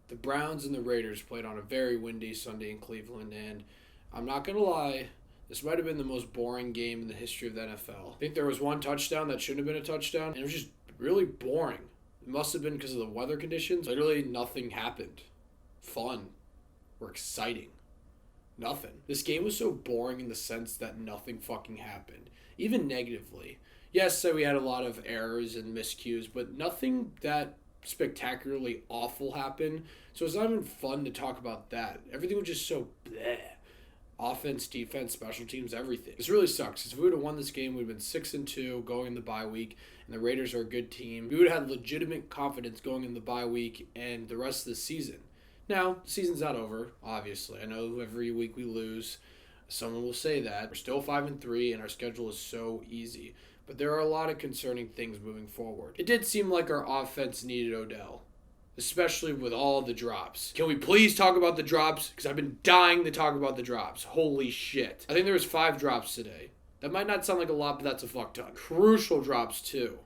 The Browns and the Raiders played on a very windy Sunday in Cleveland, and I'm not going to lie, this might have been the most boring game in the history of the NFL. I think there was one touchdown that shouldn't have been a touchdown, and it was just really boring. It must have been because of the weather conditions. Literally nothing happened. Fun or exciting. Nothing. This game was so boring in the sense that nothing fucking happened. Even negatively. Yes, so we had a lot of errors and miscues, but nothing that spectacularly awful happened. So it's not even fun to talk about that. Everything was just so bleh. Offense, defense, special teams, everything. This really sucks. If we would have won this game, we'd have been 6-2 going in the bye week, and the Raiders are a good team. We would have had legitimate confidence going in the bye week and the rest of the season. Now, the season's not over, obviously. I know every week we lose. Someone will say that. We're still 5-3, and our schedule is so easy. But there are a lot of concerning things moving forward. It did seem like our offense needed Odell, especially with all the drops. Can we please talk about the drops? Because I've been dying to talk about the drops. Holy shit. I think there was 5 drops today. That might not sound like a lot, but that's a fuck ton. Crucial drops, too.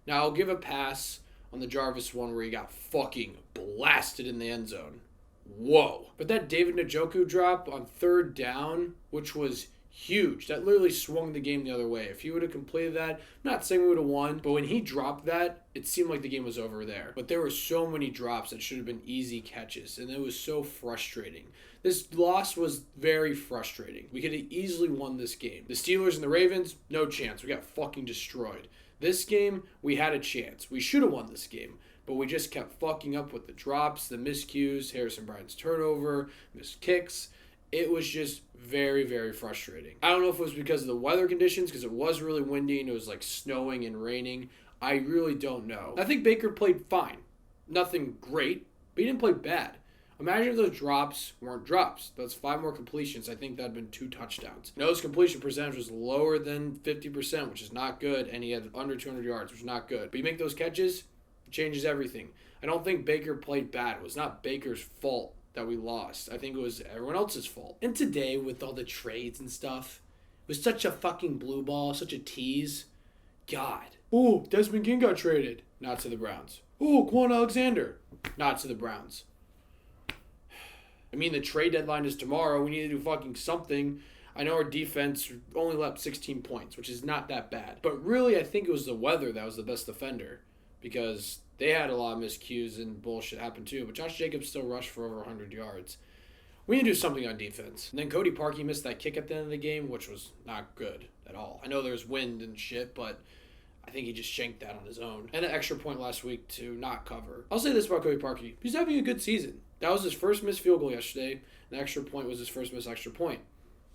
Now, I'll give a pass on the Jarvis one where he got fucking blasted in the end zone. Whoa. But that David Njoku drop on 3rd down, which was huge. That literally swung the game the other way. If he would have completed that, I'm not saying we would have won, but when he dropped that, it seemed like the game was over there. But there were so many drops that should have been easy catches, and it was so frustrating. This loss was very frustrating. We could have easily won this game. The Steelers and the Ravens, no chance. We got fucking destroyed. This game, we had a chance. We should have won this game. But we just kept fucking up with the drops, the miscues, Harrison Bryant's turnover, missed kicks. It was just very, very frustrating. I don't know if it was because of the weather conditions, because it was really windy and it was like snowing and raining. I really don't know. I think Baker played fine. Nothing great, but he didn't play bad. Imagine if those drops weren't drops. That's 5 more completions. I think that had been 2 touchdowns. Now, his completion percentage was lower than 50%, which is not good, and he had under 200 yards, which is not good. But you make those catches, it changes everything. I don't think Baker played bad. It was not Baker's fault that we lost. I think it was everyone else's fault. And today, with all the trades and stuff, it was such a fucking blue ball, such a tease. God. Oh, Desmond King got traded. Not to the Browns. Oh, Quan Alexander. Not to the Browns. I mean, the trade deadline is tomorrow. We need to do fucking something. I know our defense only let up 16 points, which is not that bad. But really, I think it was the weather that was the best defender, because they had a lot of miscues and bullshit happen too. But Josh Jacobs still rushed for over 100 yards. We need to do something on defense. And then Cody Parkey missed that kick at the end of the game, which was not good at all. I know there's wind and shit, but I think he just shanked that on his own. And an extra point last week to not cover. I'll say this about Cody Parkey. He's having a good season. That was his first missed field goal yesterday. The extra point was his first missed extra point.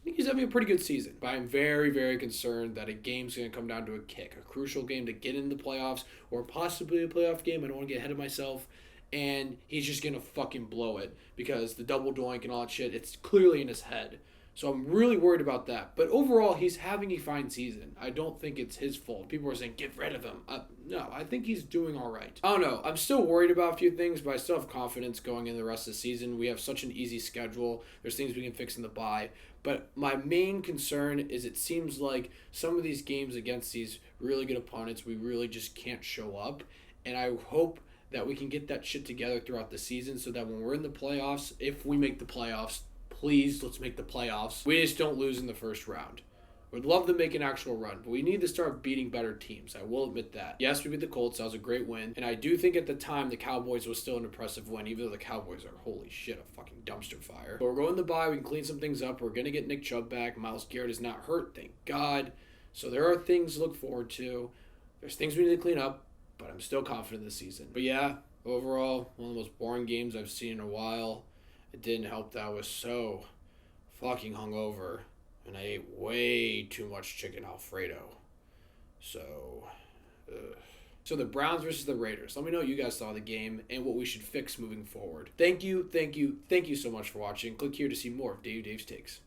I think he's having a pretty good season. But I'm very, very concerned that a game's going to come down to a kick. A crucial game to get into the playoffs, or possibly a playoff game. I don't want to get ahead of myself. And he's just going to fucking blow it, because the double doink and all that shit, it's clearly in his head. So I'm really worried about that. But overall, he's having a fine season. I don't think it's his fault. People are saying, get rid of him. No, I think he's doing all right. I don't know. I'm still worried about a few things, but I still have confidence going in the rest of the season. We have such an easy schedule. There's things we can fix in the bye. But my main concern is it seems like some of these games against these really good opponents, we really just can't show up. And I hope that we can get that shit together throughout the season so that when we're in the playoffs, if we make the playoffs, please, let's make the playoffs. We just don't lose in the first round. We'd love to make an actual run, but we need to start beating better teams. I will admit that. Yes, we beat the Colts. That was a great win. And I do think at the time the Cowboys was still an impressive win, even though the Cowboys are, holy shit, a fucking dumpster fire. But we're going to bye. We can clean some things up. We're going to get Nick Chubb back. Myles Garrett is not hurt, thank God. So there are things to look forward to. There's things we need to clean up, but I'm still confident this season. But yeah, overall, one of the most boring games I've seen in a while. It didn't help that I was so fucking hungover, and I ate way too much chicken Alfredo. So the Browns versus the Raiders. Let me know what you guys saw of the game and what we should fix moving forward. Thank you so much for watching. Click here to see more of Dave's Takes.